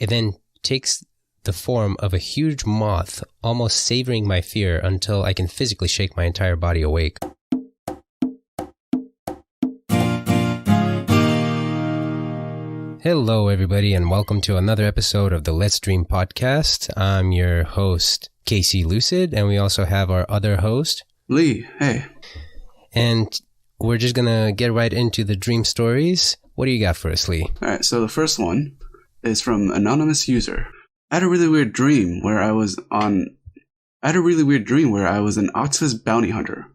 It then takes the form of a huge moth, almost savoring my fear until I can physically shake my entire body awake. Hello, everybody, and welcome to another episode of the Let's Dream podcast. I'm your host, Casey Lucid, and we also have our other host, Lee. Hey. And we're just going to get right into the dream stories. What do you got for us, Lee? All right, so the first one is from anonymous user. I had a really weird dream where I was an octopus bounty hunter,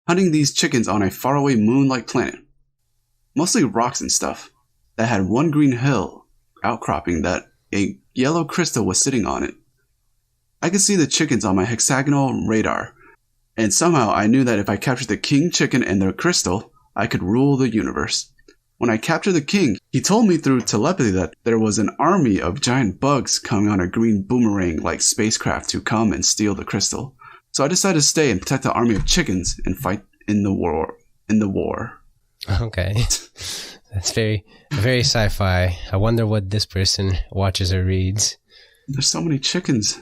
hunting these chickens on a faraway moon-like planet. Mostly rocks and stuff that had one green hill outcropping that a yellow crystal was sitting on it. I could see the chickens on my hexagonal radar, and somehow I knew that if I captured the king chicken and their crystal, I could rule the universe. When I captured the king, he told me through telepathy that there was an army of giant bugs coming on a green boomerang-like spacecraft to come and steal the crystal. So I decided to stay and protect the army of chickens and fight in the war. Okay. That's very sci-fi. I wonder what this person watches or reads. There's so many chickens.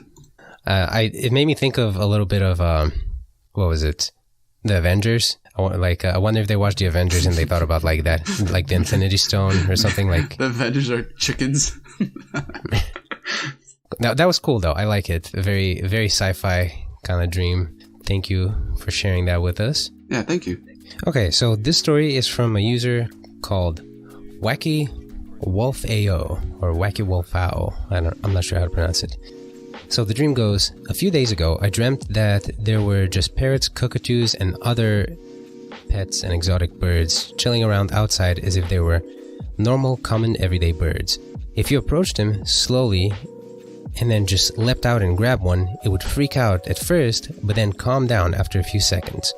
It made me think of a little bit of, what was it? The Avengers. I wonder if they watched the Avengers and they thought about like that, like the Infinity Stone or something like. The Avengers are chickens. Now, that was cool though. I like it. A very, very sci-fi kind of dream. Thank you for sharing that with us. Yeah, thank you. Okay, so this story is from a user called Wacky Wolf AO or Wacky Wolf AO. I'm not sure how to pronounce it. So the dream goes, a few days ago, I dreamt that there were just parrots, cockatoos, and other pets and exotic birds chilling around outside as if they were normal, common, everyday birds. If you approached them slowly and then just leapt out and grabbed one, it would freak out at first, but then calm down after a few seconds.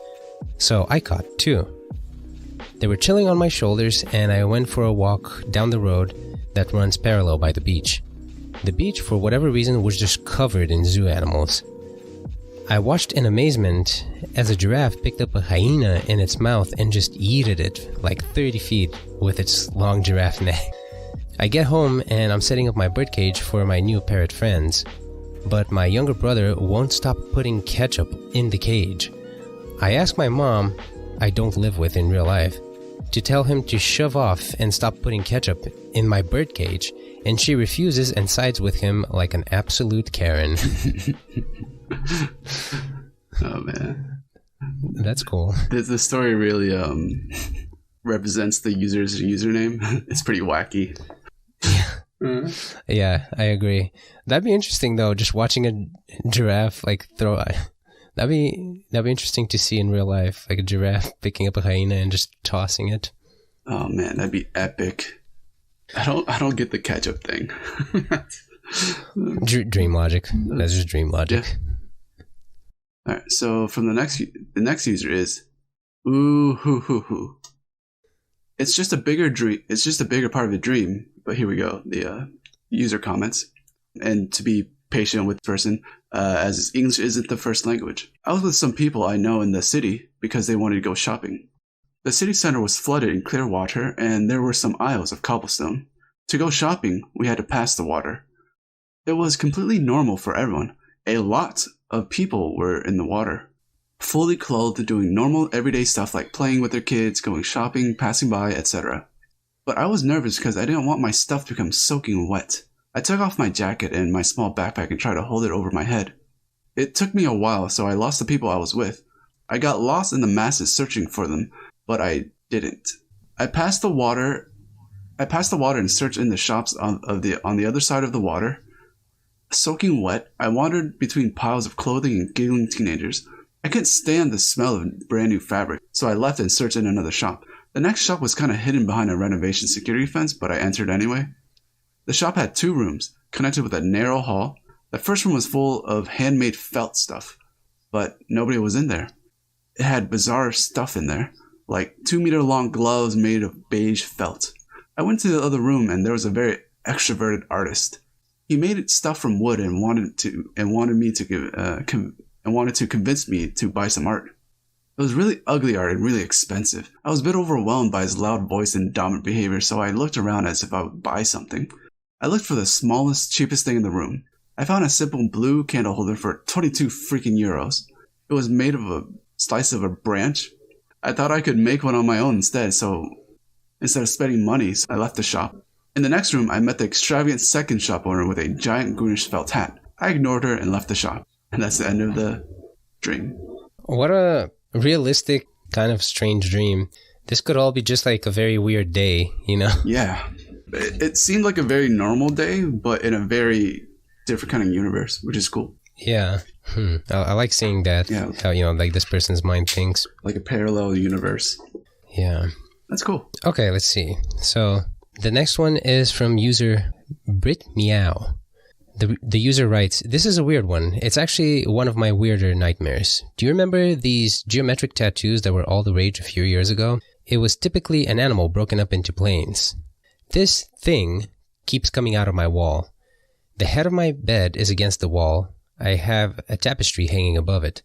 So I caught two. They were chilling on my shoulders, and I went for a walk down the road that runs parallel by the beach. The beach, for whatever reason, was just covered in zoo animals. I watched in amazement as a giraffe picked up a hyena in its mouth and just yeeted it like 30 feet with its long giraffe neck. I get home and I'm setting up my birdcage for my new parrot friends, but my younger brother won't stop putting ketchup in the cage. I ask my mom, I don't live with in real life, to tell him to shove off and stop putting ketchup in my birdcage, and she refuses and sides with him like an absolute Karen. Oh, man. That's cool. The story really represents the user's username. It's pretty wacky. Yeah, I agree. That'd be interesting, though, just watching a giraffe like throw... That'd be interesting to see in real life, like a giraffe picking up a hyena and just tossing it. Oh man, that'd be epic. I don't get the ketchup thing. Dream logic. That's just dream logic. Yeah. All right. So from the next user is, ooh hoo hoo hoo. It's just a bigger dream. It's just a bigger part of the dream. But here we go. The user comments, and to be patient with the person, as English isn't the first language. I was with some people I know in the city because they wanted to go shopping. The city center was flooded in clear water, and there were some aisles of cobblestone. To go shopping, we had to pass the water. It was completely normal for everyone. A lot of people were in the water, fully clothed, doing normal everyday stuff like playing with their kids, going shopping, passing by, etc. But I was nervous because I didn't want my stuff to become soaking wet. I took off my jacket and my small backpack and tried to hold it over my head. It took me a while, so I lost the people I was with. I got lost in the masses searching for them, but I didn't. I passed the water and searched in the shops on the other side of the water. Soaking wet, I wandered between piles of clothing and giggling teenagers. I couldn't stand the smell of brand new fabric, so I left and searched in another shop. The next shop was kind of hidden behind a renovation security fence, but I entered anyway. The shop had 2 rooms, connected with a narrow hall. The first room was full of handmade felt stuff, but nobody was in there. It had bizarre stuff in there, like 2-meter-long gloves made of beige felt. I went to the other room and there was a very extroverted artist. He made stuff from wood and wanted to convince me to buy some art. It was really ugly art and really expensive. I was a bit overwhelmed by his loud voice and dominant behavior, so I looked around as if I would buy something. I looked for the smallest, cheapest thing in the room. I found a simple blue candle holder for 22 freaking euros. It was made of a slice of a branch. I thought I could make one on my own instead, so instead of spending money, I left the shop. In the next room, I met the extravagant second shop owner with a giant greenish felt hat. I ignored her and left the shop. And that's the end of the dream. What a realistic, kind of strange dream. This could all be just like a very weird day, you know? Yeah. It seemed like a very normal day, but in a very different kind of universe, which is cool. Yeah. I like seeing that. Yeah. How, like this person's mind thinks. Like a parallel universe. Yeah. That's cool. Okay, let's see. So the next one is from user Brit Meow. The user writes, "This is a weird one. It's actually one of my weirder nightmares. Do you remember these geometric tattoos that were all the rage a few years ago? It was typically an animal broken up into planes. This thing keeps coming out of my wall. The head of my bed is against the wall. I have a tapestry hanging above it.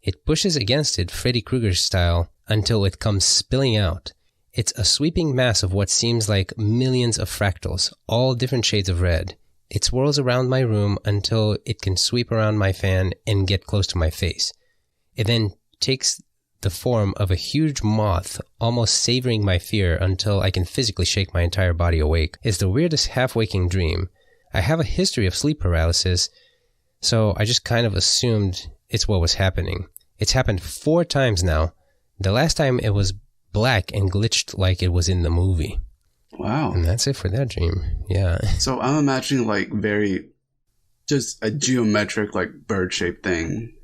It pushes against it Freddy Krueger style until it comes spilling out. It's a sweeping mass of what seems like millions of fractals, all different shades of red. It swirls around my room until it can sweep around my fan and get close to my face. It then takes the form of a huge moth, almost savoring my fear until I can physically shake my entire body awake. It's the weirdest half-waking dream. I have a history of sleep paralysis, so I just kind of assumed it's what was happening. It's happened 4 times now. The last time it was black and glitched like it was in the movie." Wow. And that's it for that dream. Yeah. So I'm imagining like just a geometric like bird-shaped thing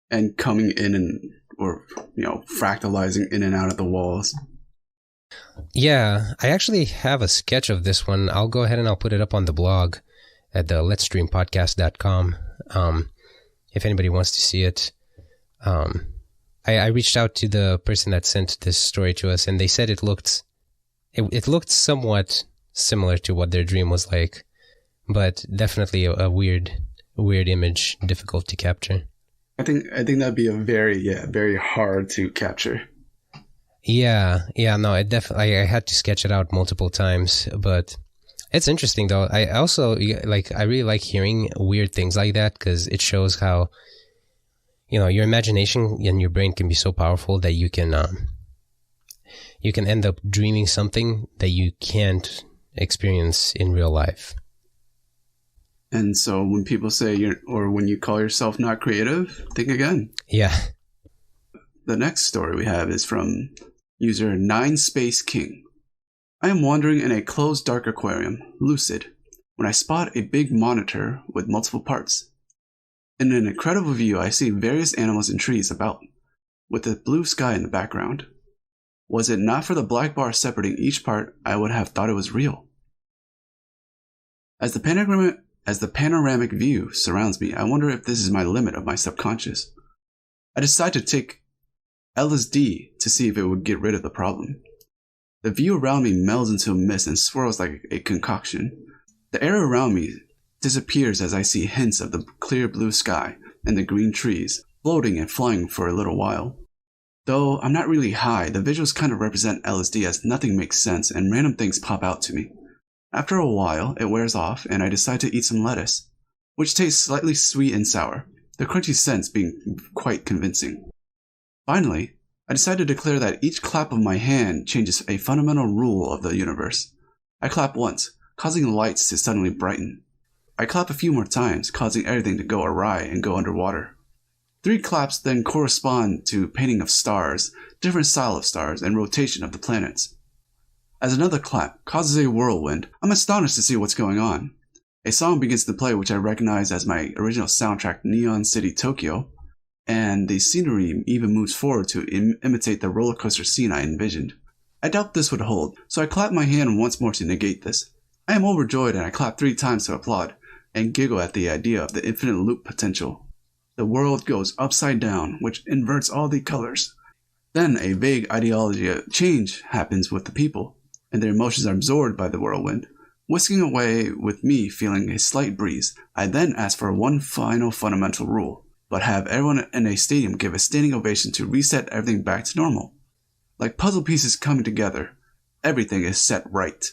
and coming in and, or, fractalizing in and out of the walls. Yeah, I actually have a sketch of this one. I'll go ahead and I'll put it up on the blog at the letsstreampodcast.com. If anybody wants to see it. I reached out to the person that sent this story to us, and they said it looked somewhat similar to what their dream was like, but definitely a weird image, difficult to capture. I think that'd be very hard to capture. Yeah, no, I had to sketch it out multiple times, but it's interesting though. I also I really like hearing weird things like that because it shows how, your imagination and your brain can be so powerful that you can end up dreaming something that you can't experience in real life. And so when people say when you call yourself not creative, think again. Yeah. The next story we have is from user 9SpaceKing. I am wandering in a closed dark aquarium, lucid, when I spot a big monitor with multiple parts. In an incredible view, I see various animals and trees about, with the blue sky in the background. Was it not for the black bar separating each part, I would have thought it was real. As the panoramic view surrounds me, I wonder if this is my limit of my subconscious. I decide to take LSD to see if it would get rid of the problem. The view around me melds into a mist and swirls like a concoction. The air around me disappears as I see hints of the clear blue sky and the green trees floating and flying for a little while. Though I'm not really high, the visuals kind of represent LSD as nothing makes sense and random things pop out to me. After a while, it wears off and I decide to eat some lettuce, which tastes slightly sweet and sour, the crunchy sense being quite convincing. Finally, I decide to declare that each clap of my hand changes a fundamental rule of the universe. I clap once, causing the lights to suddenly brighten. I clap a few more times, causing everything to go awry and go underwater. 3 claps then correspond to painting of stars, different style of stars, and rotation of the planets. As another clap causes a whirlwind, I'm astonished to see what's going on. A song begins to play which I recognize as my original soundtrack Neon City Tokyo, and the scenery even moves forward to imitate the roller coaster scene I envisioned. I doubt this would hold, so I clap my hand once more to negate this. I am overjoyed and I clap 3 times to applaud, and giggle at the idea of the infinite loop potential. The world goes upside down, which inverts all the colors. Then a vague ideology change happens with the people, and their emotions are absorbed by the whirlwind, whisking away with me feeling a slight breeze. I then ask for one final fundamental rule, but have everyone in a stadium give a standing ovation to reset everything back to normal. Like puzzle pieces coming together, everything is set right.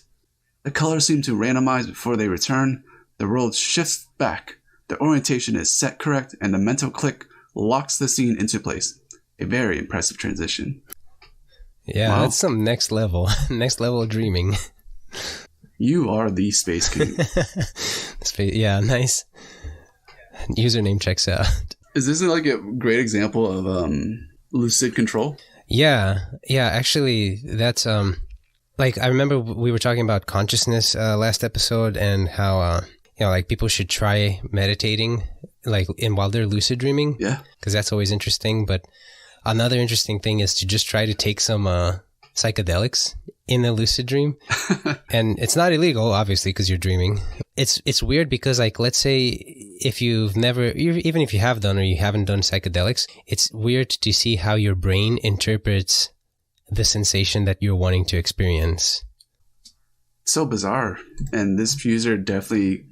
The colors seem to randomize before they return. The world shifts back. The orientation is set correct, and the mental click locks the scene into place. A very impressive transition. Yeah, wow. That's some next level dreaming. You are the Space King. Yeah, nice. Username checks out. Is this like a great example of lucid control? Yeah. Actually, that's like I remember we were talking about consciousness last episode and how like people should try meditating like while they're lucid dreaming. Yeah, because that's always interesting. But another interesting thing is to just try to take some psychedelics in a lucid dream. And it's not illegal, obviously, because you're dreaming. It's weird because, like, let's say if you've never, even if you have done or you haven't done psychedelics, it's weird to see how your brain interprets the sensation that you're wanting to experience. So bizarre. And this user definitely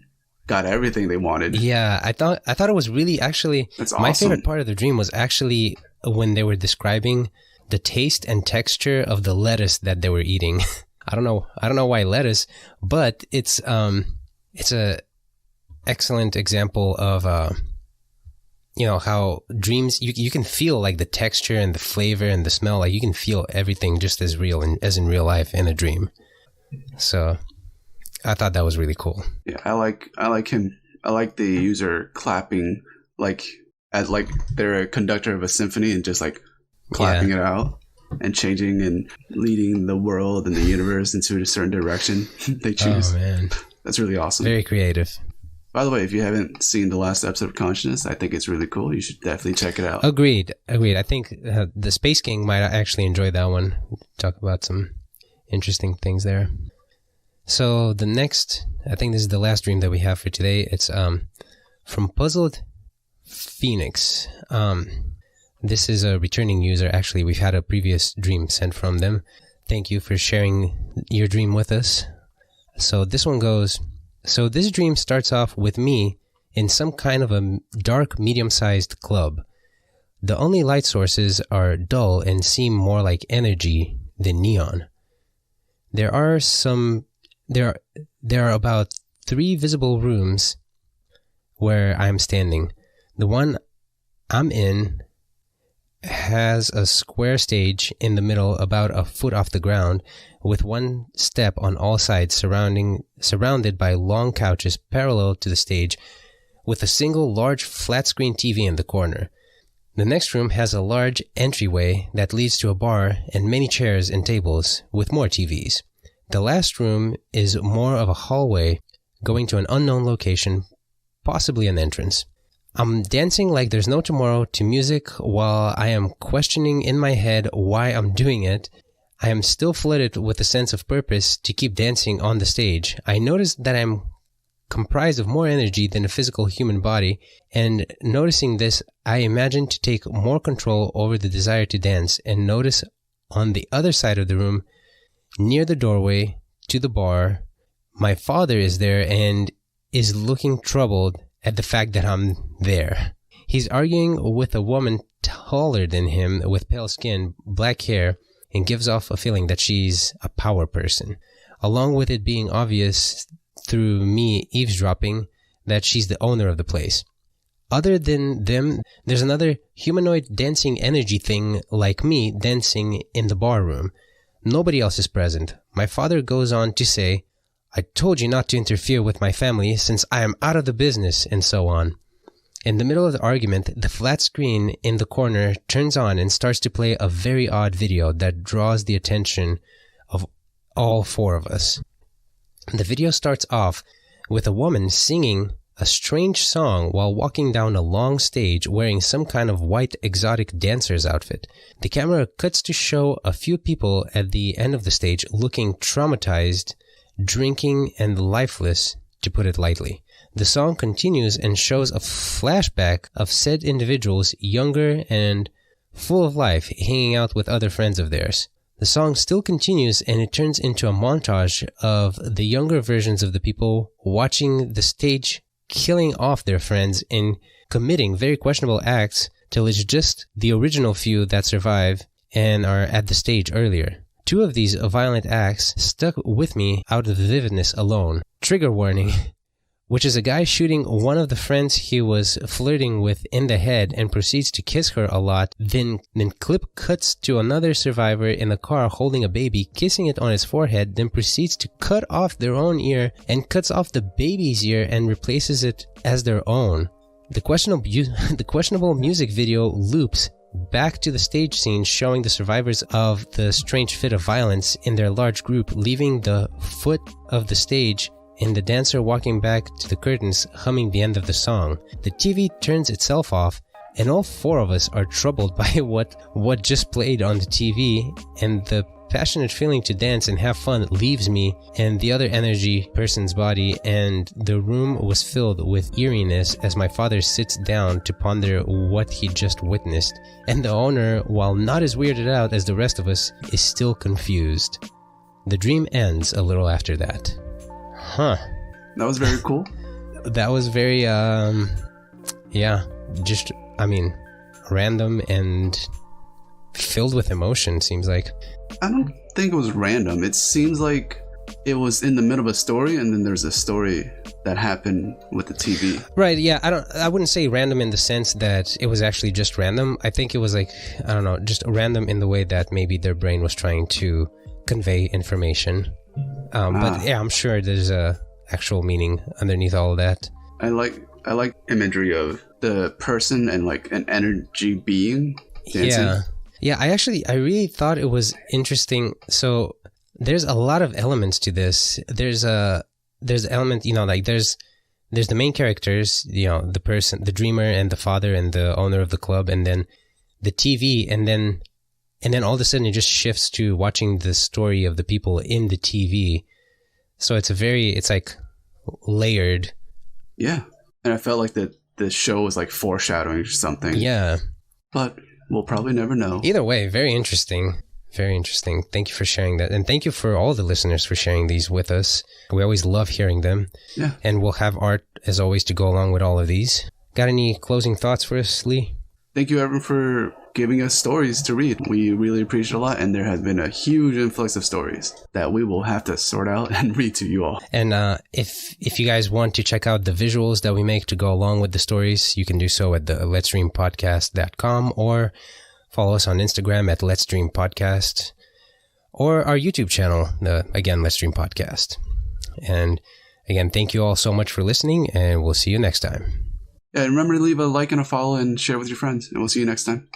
got everything they wanted. Yeah, I thought it was really actually, that's awesome. My favorite part of the dream was actually when they were describing the taste and texture of the lettuce that they were eating. I don't know why lettuce, but it's a excellent example of how dreams you can feel like the texture and the flavor and the smell, like you can feel everything just as real as in real life in a dream. So I thought that was really cool. Yeah, I like him. I like the user clapping like as like they're a conductor of a symphony and just like clapping it out and changing and leading the world and the universe into a certain direction they choose. Oh man, that's really awesome. Very creative. By the way, if you haven't seen the last episode of Consciousness, I think it's really cool. You should definitely check it out. Agreed. I think the Space King might actually enjoy that one. Talk about some interesting things there. So the next, I think this is the last dream that we have for today. It's from Puzzled Phoenix. This is a returning user. Actually, we've had a previous dream sent from them. Thank you for sharing your dream with us. So this one goes, so this dream starts off with me in some kind of a dark, medium-sized club. The only light sources are dull and seem more like energy than neon. There are about 3 visible rooms where I'm standing. The one I'm in has a square stage in the middle about a foot off the ground with one step on all sides surrounded by long couches parallel to the stage with a single large flat screen TV in the corner. The next room has a large entryway that leads to a bar and many chairs and tables with more TVs. The last room is more of a hallway going to an unknown location, possibly an entrance. I'm dancing like there's no tomorrow to music while I am questioning in my head why I'm doing it. I am still flooded with a sense of purpose to keep dancing on the stage. I notice that I'm comprised of more energy than a physical human body, and noticing this, I imagine to take more control over the desire to dance and notice on the other side of the room, near the doorway to the bar, my father is there and is looking troubled at the fact that I'm there. He's arguing with a woman taller than him with pale skin, black hair, and gives off a feeling that she's a power person, along with it being obvious through me eavesdropping that she's the owner of the place. Other than them, there's another humanoid dancing energy thing like me dancing in the bar room. Nobody else is present. My father goes on to say, I told you not to interfere with my family since I am out of the business, and so on. In the middle of the argument, the flat screen in the corner turns on and starts to play a very odd video that draws the attention of all 4 of us. The video starts off with a woman singing a strange song while walking down a long stage wearing some kind of white exotic dancer's outfit. The camera cuts to show a few people at the end of the stage looking traumatized, drinking, and lifeless, to put it lightly. The song continues and shows a flashback of said individuals, younger and full of life, hanging out with other friends of theirs. The song still continues and it turns into a montage of the younger versions of the people watching the stage, killing off their friends and committing very questionable acts till it's just the original few that survive and are at the stage earlier. 2 of these violent acts stuck with me out of the vividness alone. Trigger warning, which is a guy shooting one of the friends he was flirting with in the head and proceeds to kiss her a lot, then clip cuts to another survivor in a car holding a baby, kissing it on his forehead, then proceeds to cut off their own ear and cuts off the baby's ear and replaces it as their own. The questionable music video loops back to the stage scene showing the survivors of the strange fit of violence in their large group leaving the foot of the stage and the dancer walking back to the curtains humming the end of the song. The TV turns itself off and all 4 of us are troubled by what just played on the TV, and the passionate feeling to dance and have fun leaves me and the other energy person's body, and the room was filled with eeriness as my father sits down to ponder what he just witnessed, and the owner, while not as weirded out as the rest of us, is still confused. The dream ends a little after that. Huh. That was very cool. That was very, random and filled with emotion, seems like. I don't think it was random. It seems like it was in the middle of a story, and then there's a story that happened with the TV. Right, yeah. I wouldn't say random in the sense that it was actually just random. I think it was like, I don't know, just random in the way that maybe their brain was trying to convey information. But yeah, I'm sure there's a actual meaning underneath all of that. I like imagery of the person and like an energy being dancing. Yeah, I really thought it was interesting. So there's a lot of elements to this. There's element, like there's the main characters, the person, the dreamer and the father and the owner of the club, and then the TV, and then all of a sudden it just shifts to watching the story of the people in the TV. So it's like layered. Yeah. And I felt like the show was like foreshadowing or something. Yeah. But we'll probably never know. Either way, very interesting. Very interesting. Thank you for sharing that. And thank you for all the listeners for sharing these with us. We always love hearing them. Yeah. And we'll have art, as always, to go along with all of these. Got any closing thoughts for us, Lee? Thank you, everyone, for giving us stories to read. We really appreciate it a lot, and there has been a huge influx of stories that we will have to sort out and read to you all. And if you guys want to check out the visuals that we make to go along with the stories, you can do so at the letsdreampodcast.com, or follow us on Instagram at Let's Dream Podcast, or our YouTube channel, again, Let's Dream Podcast. And again, thank you all so much for listening, and we'll see you next time. And remember to leave a like and a follow and share with your friends, and we'll see you next time.